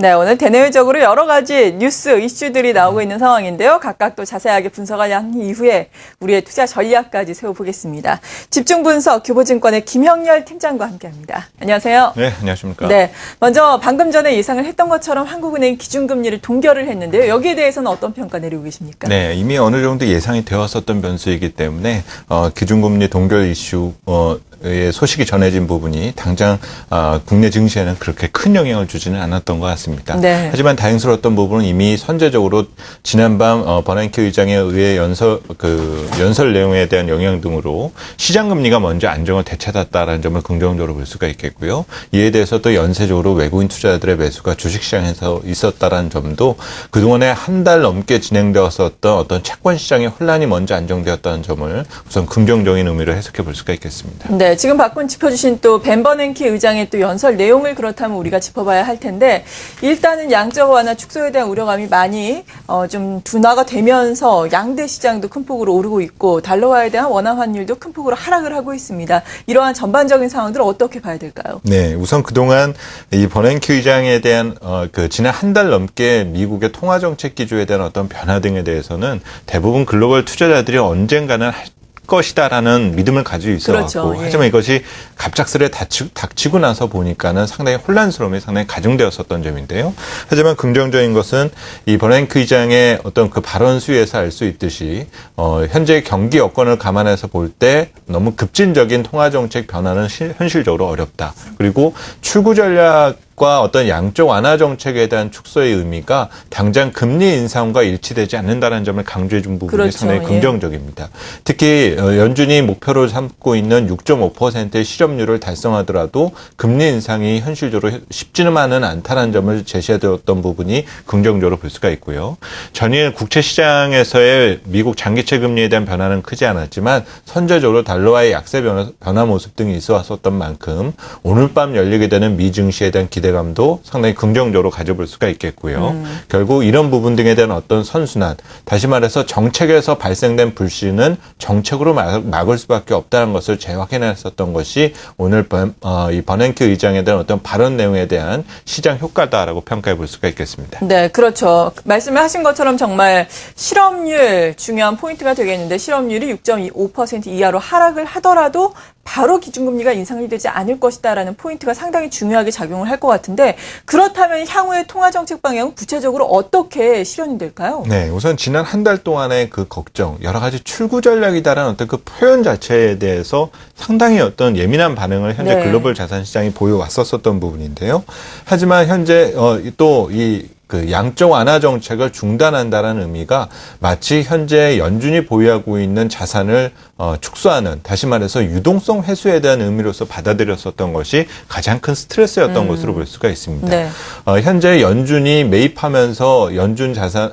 네, 오늘 대내외적으로 여러 가지 뉴스, 이슈들이 나오고 있는 상황인데요. 각각 또 자세하게 분석한 이후에 우리의 투자 전략까지 세워보겠습니다. 집중 분석, 교보증권의 김형렬 팀장과 함께합니다. 안녕하세요. 네, 안녕하십니까. 네, 먼저 방금 전에 예상을 했던 것처럼 한국은행이 기준금리를 동결을 했는데요. 여기에 대해서는 어떤 평가 내리고 계십니까? 네, 이미 어느 정도 예상이 되었었던 변수이기 때문에 기준금리 동결 이슈 의 소식이 전해진 부분이 당장 국내 증시에는 그렇게 큰 영향을 주지는 않았던 것 같습니다. 네. 하지만 다행스러웠던 부분은 이미 선제적으로 지난밤 버냉키 의장에 의해 연설 내용에 대한 영향 등으로 시장 금리가 먼저 안정을 되찾았다라는 점을 긍정적으로 볼 수가 있겠고요. 이에 대해서 또 연쇄적으로 외국인 투자자들의 매수가 주식시장에서 있었다라는 점도 그동안에 한 달 넘게 진행되었었던 어떤 채권 시장의 혼란이 먼저 안정되었다는 점을 우선 긍정적인 의미로 해석해 볼 수가 있겠습니다. 네, 지금 박군 짚어주신 또 벤 버냉키 의장의 또 연설 내용을 그렇다면 우리가 짚어봐야 할 텐데 일단은 양적 완화 축소에 대한 우려감이 많이 좀 둔화가 되면서 양대 시장도 큰 폭으로 오르고 있고 달러화에 대한 원화 환율도 큰 폭으로 하락을 하고 있습니다. 이러한 전반적인 상황들을 어떻게 봐야 될까요? 네, 우선 그동안 이 버냉키 의장에 대한 지난 한 달 넘게 미국의 통화 정책 기조에 대한 어떤 변화 등에 대해서는 대부분 글로벌 투자자들이 언젠가는 할 것이다라는 믿음을 가지고 있어왔고, 그렇죠. 예. 하지만 이것이 갑작스레 닥치고 나서 보니까는 상당히 혼란스러움이 상당히 가중되었었던 점인데요. 하지만 긍정적인 것은 이 버냉키 의장의 어떤 그 발언 수위에서 알 수 있듯이 현재 경기 여건을 감안해서 볼 때 너무 급진적인 통화 정책 변화는 현실적으로 어렵다. 그리고 출구 전략과 어떤 양적 완화 정책에 대한 축소의 의미가 당장 금리 인상과 일치되지 않는다는 점을 강조해 준 부분이 그렇죠. 상당히 긍정적입니다. 특히 연준이 목표로 삼고 있는 6.5%의 실업률을 달성하더라도 금리 인상이 현실적으로 쉽지만은 않다는 점을 제시해드렸던 부분이 긍정적으로 볼 수가 있고요. 전일 국채 시장에서의 미국 장기채 금리에 대한 변화는 크지 않았지만 선제적으로 달러와의 약세 변화 모습 등이 있어왔었던 만큼 오늘 밤 열리게 되는 미 증시에 대한 기대감도 상당히 긍정적으로 가져볼 수가 있겠고요. 결국 이런 부분 등에 대한 어떤 선순환, 다시 말해서 정책에서 발생된 불신은 정책으로 막을 수밖에 없다는 것을 재확인했었던 것이 오늘 이 버냉키 의장에 대한 어떤 발언 내용에 대한 시장 효과다라고 평가해 볼 수가 있겠습니다. 네, 그렇죠. 말씀을 하신 것처럼 정말 실업률 중요한 포인트가 되겠는데 실업률이 6.25% 이하로 하락을 하더라도 바로 기준금리가 인상이 되지 않을 것이다라는 포인트가 상당히 중요하게 작용을 할 것 같은데 그렇다면 향후의 통화정책 방향은 구체적으로 어떻게 실현이 될까요? 네, 우선 지난 한 달 동안의 그 걱정, 여러 가지 출구 전략이다라는 어떤 그 표현 자체에 대해서 상당히 어떤 예민한 반응을 현재 네. 글로벌 자산 시장이 보여왔었던 부분인데요. 하지만 현재 또 양적 완화 정책을 중단한다는 의미가 마치 현재 연준이 보유하고 있는 자산을 축소하는, 다시 말해서 유동성 회수에 대한 의미로서 받아들였었던 것이 가장 큰 스트레스였던 것으로 볼 수가 있습니다. 네. 현재 연준이 매입하면서 연준 자산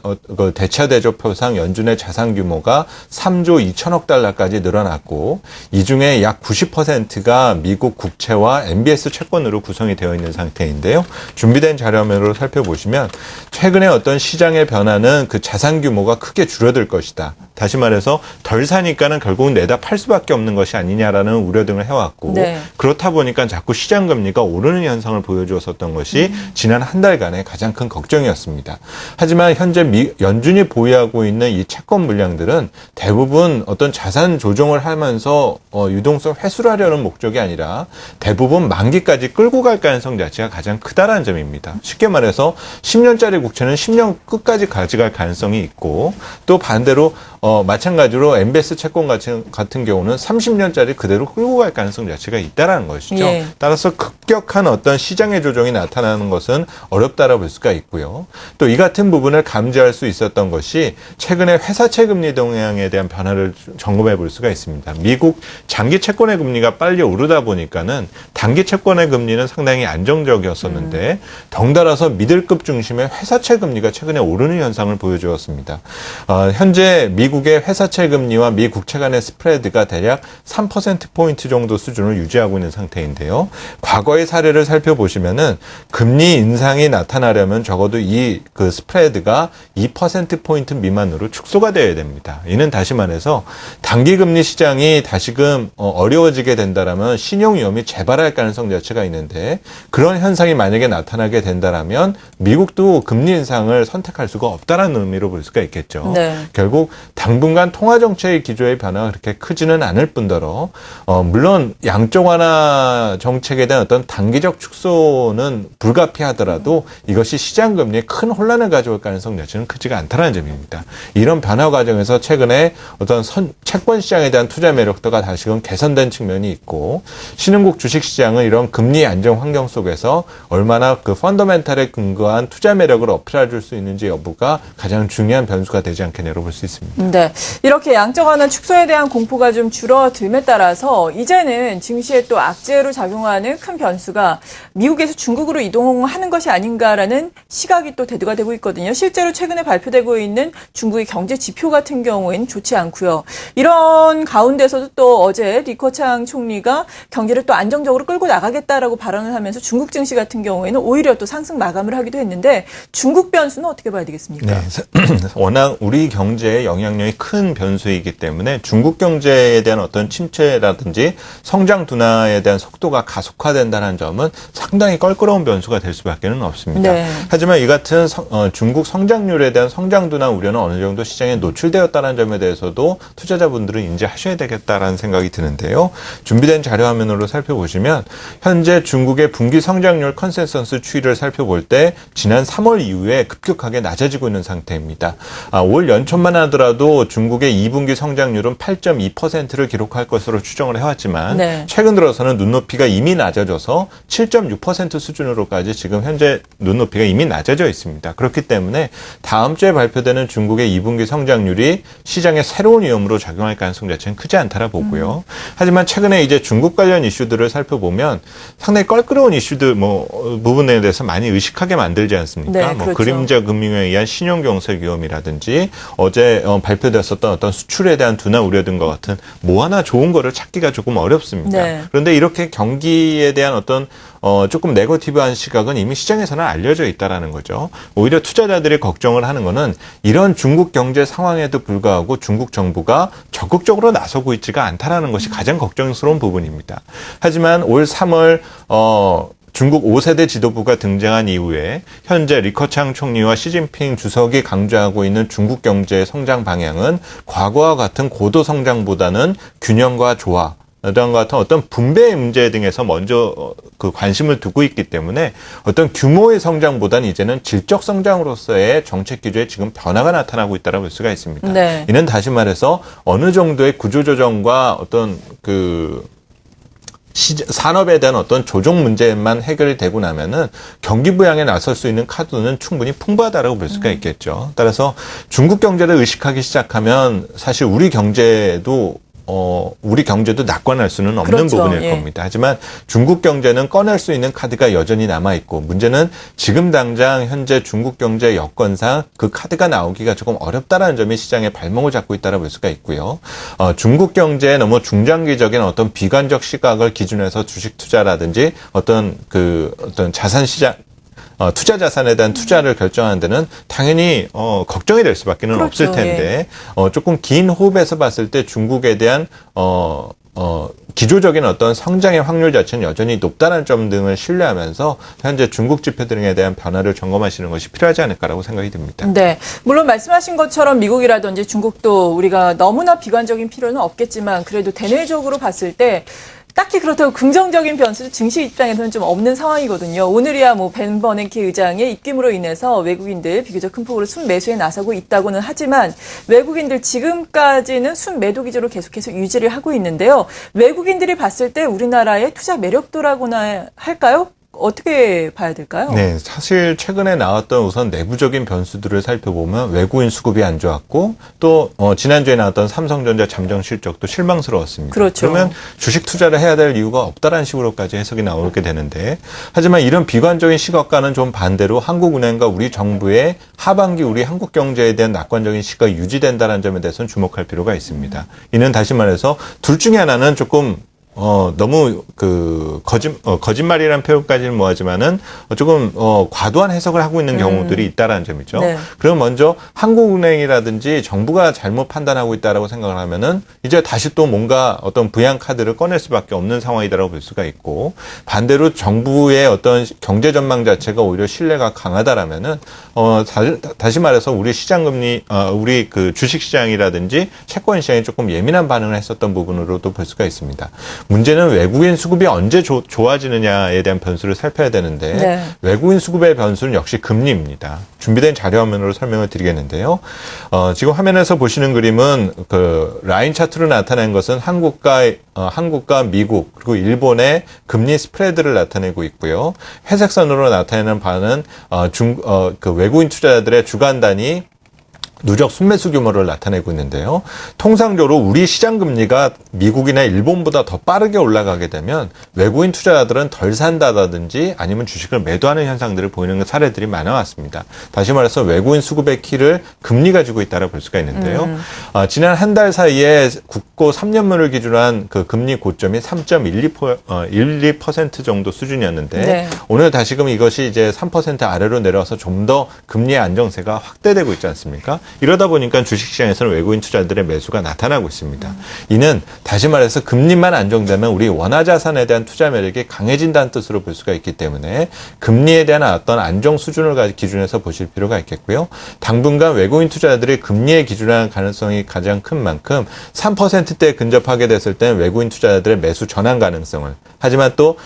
대차 대조표상 연준의 자산 규모가 3조 2천억 달러까지 늘어났고 이 중에 약 90%가 미국 국채와 MBS 채권으로 구성이 되어 있는 상태인데요. 준비된 자료면으로 살펴보시면 최근에 어떤 시장의 변화는 그 자산 규모가 크게 줄어들 것이다. 다시 말해서 덜 사니까는 결국은 내다 팔 수밖에 없는 것이 아니냐라는 우려 등을 해왔고 네. 그렇다 보니까 자꾸 시장 금리가 오르는 현상을 보여주었었던 것이 지난 한 달간의 가장 큰 걱정이었습니다. 하지만 현재 연준이 보유하고 있는 이 채권 물량들은 대부분 어떤 자산 조정을 하면서 유동성 회수를 하려는 목적이 아니라 대부분 만기까지 끌고 갈 가능성 자체가 가장 크다라는 점입니다. 쉽게 말해서 10년짜리 국채는 10년 끝까지 가져갈 가능성이 있고 또 반대로 마찬가지로 MBS 채권 같은 경우는 30년짜리 그대로 끌고 갈 가능성 자체가 있다라는 것이죠. 예. 따라서 급격한 어떤 시장의 조정이 나타나는 것은 어렵다라고 볼 수가 있고요. 또 이 같은 부분을 감지할 수 있었던 것이 최근에 회사채 금리 동향에 대한 변화를 점검해 볼 수가 있습니다. 미국 장기 채권의 금리가 빨리 오르다 보니까는 단기 채권의 금리는 상당히 안정적이었었는데 덩달아서 미들급 중심의 회사채 금리가 최근에 오르는 현상을 보여주었습니다. 현재 미국 미국의 회사채 금리와 미 국채 간의 스프레드가 대략 3%포인트 정도 수준을 유지하고 있는 상태인데요. 과거의 사례를 살펴보시면은 금리 인상이 나타나려면 적어도 이 그 스프레드가 2%포인트 미만으로 축소가 되어야 됩니다. 이는 다시 말해서 단기 금리 시장이 다시금 어려워지게 된다라면 신용 위험이 재발할 가능성 자체가 있는데 그런 현상이 만약에 나타나게 된다라면 미국도 금리 인상을 선택할 수가 없다라는 의미로 볼 수가 있겠죠. 네. 결국 당분간 통화 정책의 기조의 변화가 그렇게 크지는 않을 뿐더러 물론 양적 완화 정책에 대한 어떤 단기적 축소는 불가피하더라도 이것이 시장 금리에 큰 혼란을 가져올 가능성 자체는 크지가 않다는 점입니다. 이런 변화 과정에서 최근에 어떤 채권 시장에 대한 투자 매력도가 다시금 개선된 측면이 있고 신흥국 주식 시장은 이런 금리 안정 환경 속에서 얼마나 그 펀더멘탈에 근거한 투자 매력을 어필해 줄 수 있는지 여부가 가장 중요한 변수가 되지 않겠냐고 볼 수 있습니다. 네. 이렇게 양적 완화 축소에 대한 공포가 좀 줄어듦에 따라서 이제는 증시에 또 악재로 작용하는 큰 변수가 미국에서 중국으로 이동하는 것이 아닌가라는 시각이 또 대두가 되고 있거든요. 실제로 최근에 발표되고 있는 중국의 경제 지표 같은 경우에는 좋지 않고요. 이런 가운데서도 또 어제 리커창 총리가 경제를 또 안정적으로 끌고 나가겠다라고 발언을 하면서 중국 증시 같은 경우에는 오히려 또 상승 마감을 하기도 했는데 중국 변수는 어떻게 봐야 되겠습니까? 네. 워낙 우리 경제에 영향력이 큰 변수이기 때문에 중국 경제에 대한 어떤 침체라든지 성장 둔화에 대한 속도가 가속화된다는 점은 상당히 껄끄러운 변수가 될 수밖에 없습니다. 네. 하지만 이 같은 중국 성장률에 대한 성장 둔화 우려는 어느 정도 시장에 노출되었다는 점에 대해서도 투자자분들은 인지하셔야 되겠다라는 생각이 드는데요. 준비된 자료 화면으로 살펴보시면 현재 중국의 분기 성장률 컨센서스 추이를 살펴볼 때 지난 3월 이후에 급격하게 낮아지고 있는 상태입니다. 올 연초만 하더라도 중국의 2분기 성장률은 8.2%를 기록할 것으로 추정을 해왔지만 네. 최근 들어서는 눈높이가 이미 낮아져서 7.6% 수준으로까지 지금 현재 눈높이가 이미 낮아져 있습니다. 그렇기 때문에 다음 주에 발표되는 중국의 2분기 성장률이 시장에 새로운 위험으로 작용할 가능성 자체는 크지 않다라 보고요. 하지만 최근에 이제 중국 관련 이슈들을 살펴보면 상당히 껄끄러운 이슈들 부분에 대해서 많이 의식하게 만들지 않습니까? 네, 그렇죠. 그림자 금융에 의한 신용 경색 위험이라든지 어제 발표됐었던 어떤 수출에 대한 둔화 우려 등과 같은 뭐 하나 좋은 거를 찾기가 조금 어렵습니다. 네. 그런데 이렇게 경기에 대한 어떤 조금 네거티브한 시각은 이미 시장에서는 알려져 있다라는 거죠. 오히려 투자자들이 걱정을 하는 거는 이런 중국 경제 상황에도 불구하고 중국 정부가 적극적으로 나서고 있지가 않다라는 것이 가장 걱정스러운 부분입니다. 하지만 올 3월 중국 5세대 지도부가 등장한 이후에 현재 리커창 총리와 시진핑 주석이 강조하고 있는 중국 경제의 성장 방향은 과거와 같은 고도 성장보다는 균형과 조화, 이런 같은 어떤 분배 문제 등에서 먼저 그 관심을 두고 있기 때문에 어떤 규모의 성장보다는 이제는 질적 성장으로서의 정책 기조에 지금 변화가 나타나고 있다고 볼 수가 있습니다. 네. 이는 다시 말해서 어느 정도의 구조조정과 어떤 산업에 대한 어떤 조정 문제만 해결이 되고 나면은 경기 부양에 나설 수 있는 카드는 충분히 풍부하다라고 볼 수가 있겠죠. 따라서 중국 경제를 의식하기 시작하면 사실 우리 경제도 낙관할 수는 없는 그렇죠. 부분일 예. 겁니다. 하지만 중국 경제는 꺼낼 수 있는 카드가 여전히 남아있고 문제는 지금 당장 현재 중국 경제 여건상 그 카드가 나오기가 조금 어렵다라는 점이 시장의 발목을 잡고 있다고 볼 수가 있고요. 중국 경제에 너무 중장기적인 어떤 비관적 시각을 기준해서 주식 투자라든지 어떤 자산 시장 투자 자산에 대한 투자를 결정하는 데는 당연히 걱정이 될 수밖에 그렇죠. 없을 텐데 조금 긴 호흡에서 봤을 때 중국에 대한 기조적인 어떤 성장의 확률 자체는 여전히 높다는 점 등을 신뢰하면서 현재 중국 지표 등에 대한 변화를 점검하시는 것이 필요하지 않을까라고 생각이 듭니다. 네. 물론 말씀하신 것처럼 미국이라든지 중국도 우리가 너무나 비관적인 필요는 없겠지만 그래도 대내적으로 봤을 때 딱히 그렇다고 긍정적인 변수도 증시 입장에서는 좀 없는 상황이거든요. 오늘이야 벤 버냉키 의장의 입김으로 인해서 외국인들 비교적 큰 폭으로 순매수에 나서고 있다고는 하지만 외국인들 지금까지는 순매도 기조로 계속해서 유지를 하고 있는데요. 외국인들이 봤을 때 우리나라의 투자 매력도라고나 할까요? 어떻게 봐야 될까요? 네, 사실 최근에 나왔던 우선 내부적인 변수들을 살펴보면 외국인 수급이 안 좋았고 또 지난주에 나왔던 삼성전자 잠정 실적도 실망스러웠습니다. 그렇죠. 그러면 주식 투자를 해야 될 이유가 없다라는 식으로까지 해석이 나오게 되는데 하지만 이런 비관적인 시각과는 좀 반대로 한국은행과 우리 정부의 하반기 우리 한국 경제에 대한 낙관적인 시각이 유지된다는 점에 대해서는 주목할 필요가 있습니다. 이는 다시 말해서 둘 중에 하나는 조금 너무 거짓말이라는 표현까지는 뭐하지만은 조금 과도한 해석을 하고 있는 경우들이 있다라는 점이죠. 네. 그럼 먼저 한국은행이라든지 정부가 잘못 판단하고 있다라고 생각을 하면은 이제 다시 또 뭔가 어떤 부양 카드를 꺼낼 수밖에 없는 상황이다라고 볼 수가 있고 반대로 정부의 어떤 경제 전망 자체가 오히려 신뢰가 강하다라면은 다시 말해서 우리 시장금리 우리 그 주식 시장이라든지 채권 시장이 조금 예민한 반응을 했었던 부분으로도 볼 수가 있습니다. 문제는 외국인 수급이 언제 좋아지느냐에 대한 변수를 살펴야 되는데 네. 외국인 수급의 변수는 역시 금리입니다. 준비된 자료 화면으로 설명을 드리겠는데요. 지금 화면에서 보시는 그림은 그 라인 차트로 나타낸 것은 한국과 미국 그리고 일본의 금리 스프레드를 나타내고 있고요. 회색 선으로 나타내는 바는 그 외국인 투자자들의 주간 단위 누적 순매수 규모를 나타내고 있는데요. 통상적으로 우리 시장 금리가 미국이나 일본보다 더 빠르게 올라가게 되면 외국인 투자자들은 덜 산다든지 아니면 주식을 매도하는 현상들을 보이는 사례들이 많아왔습니다. 다시 말해서 외국인 수급의 키를 금리가 주고 있다고 볼 수가 있는데요. 지난 한 달 사이에 국고 3년물을 기준으로 한 그 금리 고점이 3.12% 정도 수준이었는데 네. 오늘 다시금 이것이 이제 3% 아래로 내려와서 좀 더 금리의 안정세가 확대되고 있지 않습니까? 이러다 보니까 주식시장에서는 외국인 투자들의 매수가 나타나고 있습니다. 이는 다시 말해서 금리만 안정되면 우리 원화자산에 대한 투자 매력이 강해진다는 뜻으로 볼 수가 있기 때문에 금리에 대한 어떤 안정 수준을 기준해서 보실 필요가 있겠고요. 당분간 외국인 투자자들이 금리에 기준한 가능성이 가장 큰 만큼 3%대에 근접하게 됐을 때는 외국인 투자자들의 매수 전환 가능성을 하지만 또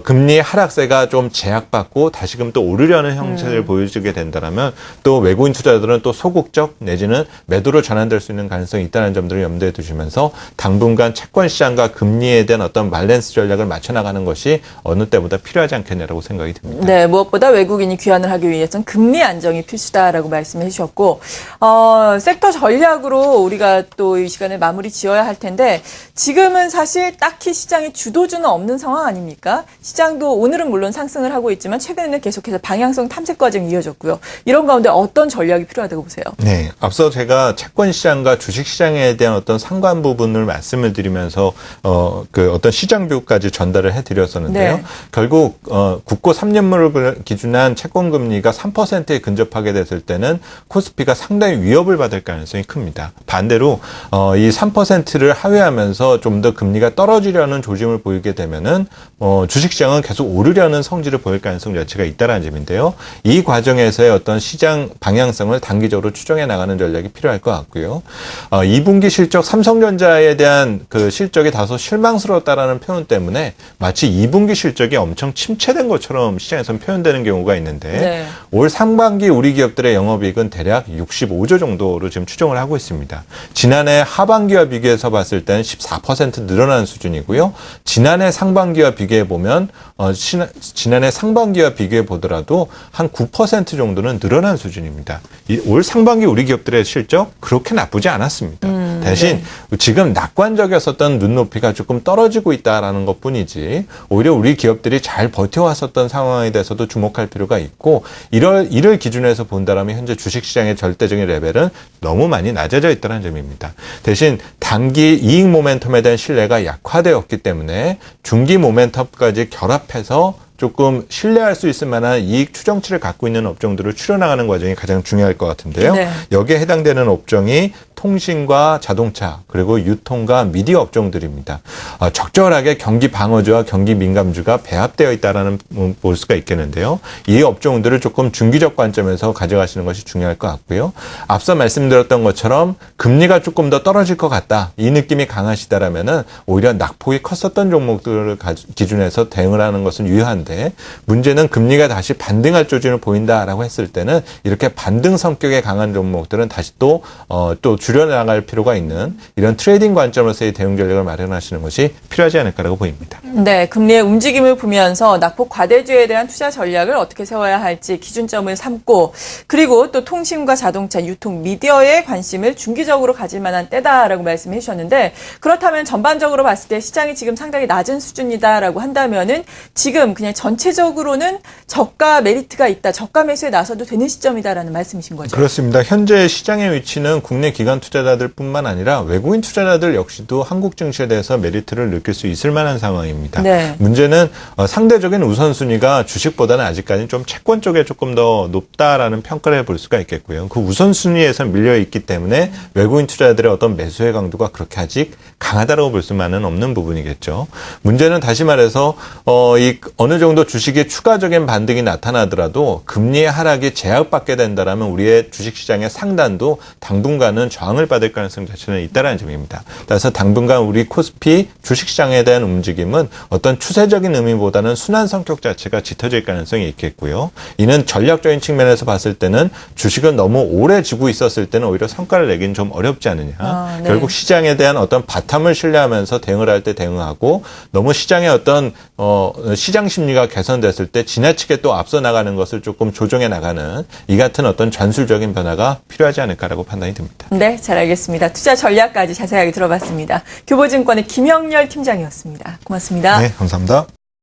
금리 하락세가 좀 제약받고 다시금 또 오르려는 형태를 보여주게 된다면 또 외국인 투자자들은 또 소극적 내지는 매도로 전환될 수 있는 가능성이 있다는 점들을 염두에 두시면서 당분간 채권 시장과 금리에 대한 어떤 밸런스 전략을 맞춰 나가는 것이 어느 때보다 필요하지 않겠냐라고 생각이 듭니다. 네, 무엇보다 외국인이 귀환을 하기 위해서는 금리 안정이 필수다라고 말씀해 주셨고 섹터 전략으로 우리가 또 이 시간에 마무리 지어야 할 텐데 지금은 사실 딱히 시장에 주도주는 없는 상황 아닙니까? 시장도 오늘은 물론 상승을 하고 있지만 최근에는 계속해서 방향성 탐색 과정이 이어졌고요. 이런 가운데 어떤 전략이 필요하다고 보세요? 네, 앞서 제가 채권 시장과 주식 시장에 대한 어떤 상관 부분을 말씀을 드리면서 그 어떤 시장뷰까지 전달을 해드렸었는데요. 네. 결국 국고 3년물을 기준한 채권 금리가 3%에 근접하게 됐을 때는 코스피가 상당히 위협을 받을 가능성이 큽니다. 반대로 이 3%를 하회하면서 좀 더 금리가 떨어지려는 조짐을 보이게 되면은 주식 시장은 계속 오르려는 성질을 보일 가능성 자체가 있다는 점인데요. 이 과정에서의 어떤 시장 방향성을 단기적으로 추정해 나가는 전략이 필요할 것 같고요. 2분기 실적 삼성전자에 대한 그 실적이 다소 실망스러웠다라는 표현 때문에 마치 2분기 실적이 엄청 침체된 것처럼 시장에서는 표현되는 경우가 있는데 네. 올 상반기 우리 기업들의 영업이익은 대략 65조 정도로 지금 추정을 하고 있습니다. 지난해 하반기와 비교해서 봤을 때는 14% 늘어난 수준이고요. 지난해 상반기와 비교해 보면 지난해 상반기와 비교해 보더라도 한 9% 정도는 늘어난 수준입니다. 올 상반기 우리 기업들의 실적 그렇게 나쁘지 않았습니다. 대신 네. 지금 낙관적이었었던 눈높이가 조금 떨어지고 있다라는 것뿐이지 오히려 우리 기업들이 잘 버텨왔었던 상황에 대해서도 주목할 필요가 있고 이를 기준해서 본다라면 현재 주식시장의 절대적인 레벨은 너무 많이 낮아져 있다는 점입니다. 대신 단기 이익 모멘텀에 대한 신뢰가 약화되었기 때문에 중기 모멘텀까지 결합해서 조금 신뢰할 수 있을 만한 이익 추정치를 갖고 있는 업종들을 추려나가는 과정이 가장 중요할 것 같은데요. 네. 여기에 해당되는 업종이 통신과 자동차 그리고 유통과 미디어 업종들입니다. 적절하게 경기 방어주와 경기 민감주가 배합되어 있다라는 볼 수가 있겠는데요. 이 업종들을 조금 중기적 관점에서 가져가시는 것이 중요할 것 같고요. 앞서 말씀드렸던 것처럼 금리가 조금 더 떨어질 것 같다. 이 느낌이 강하시다라면은 오히려 낙폭이 컸었던 종목들을 기준해서 대응을 하는 것은 유효한데 있는데 문제는 금리가 다시 반등할 조짐을 보인다라고 했을 때는 이렇게 반등 성격의 강한 종목들은 다시 또 줄여나갈 필요가 있는 이런 트레이딩 관점으로서의 대응 전략을 마련하시는 것이 필요하지 않을까라고 보입니다. 네, 금리의 움직임을 보면서 낙폭 과대주에 대한 투자 전략을 어떻게 세워야 할지 기준점을 삼고 그리고 또 통신과 자동차, 유통, 미디어에 관심을 중기적으로 가질 만한 때다라고 말씀해 주셨는데 그렇다면 전반적으로 봤을 때 시장이 지금 상당히 낮은 수준이다라고 한다면은 지금 그냥 전체적으로는 저가 메리트가 있다, 저가 매수에 나서도 되는 시점이다라는 말씀이신 거죠? 그렇습니다. 현재 시장의 위치는 국내 기관 투자자들뿐만 아니라 외국인 투자자들 역시도 한국 증시에 대해서 메리트를 느낄 수 있을 만한 상황입니다. 네. 문제는 상대적인 우선순위가 주식보다는 아직까지 좀 채권 쪽에 조금 더 높다라는 평가를 해볼 수가 있겠고요. 그 우선순위에서 밀려 있기 때문에 외국인 투자자들의 어떤 매수의 강도가 그렇게 아직 강하다라고 볼 수만은 없는 부분이겠죠. 문제는 다시 말해서 어느 정도 주식의 추가적인 반등이 나타나더라도 금리의 하락이 제약받게 된다라면 우리의 주식시장의 상단도 당분간은 저항을 받을 가능성 자체는 있다는 점입니다. 따라서 당분간 우리 코스피 주식시장에 대한 움직임은 어떤 추세적인 의미보다는 순환 성격 자체가 짙어질 가능성이 있겠고요. 이는 전략적인 측면에서 봤을 때는 주식은 너무 오래 쥐고 있었을 때는 오히려 성과를 내긴 좀 어렵지 않느냐. 네. 결국 시장에 대한 어떤 바탕을 신뢰하면서 대응을 할 때 대응하고 너무 시장의 어떤 시장 심리가 개선됐을 때 지나치게 또 앞서 나가는 것을 조금 조정해 나가는 이 같은 어떤 전술적인 변화가 필요하지 않을까라고 판단이 듭니다. 네, 잘 알겠습니다. 투자 전략까지 자세하게 들어봤습니다. 교보증권의 김영렬 팀장이었습니다. 고맙습니다. 네, 감사합니다.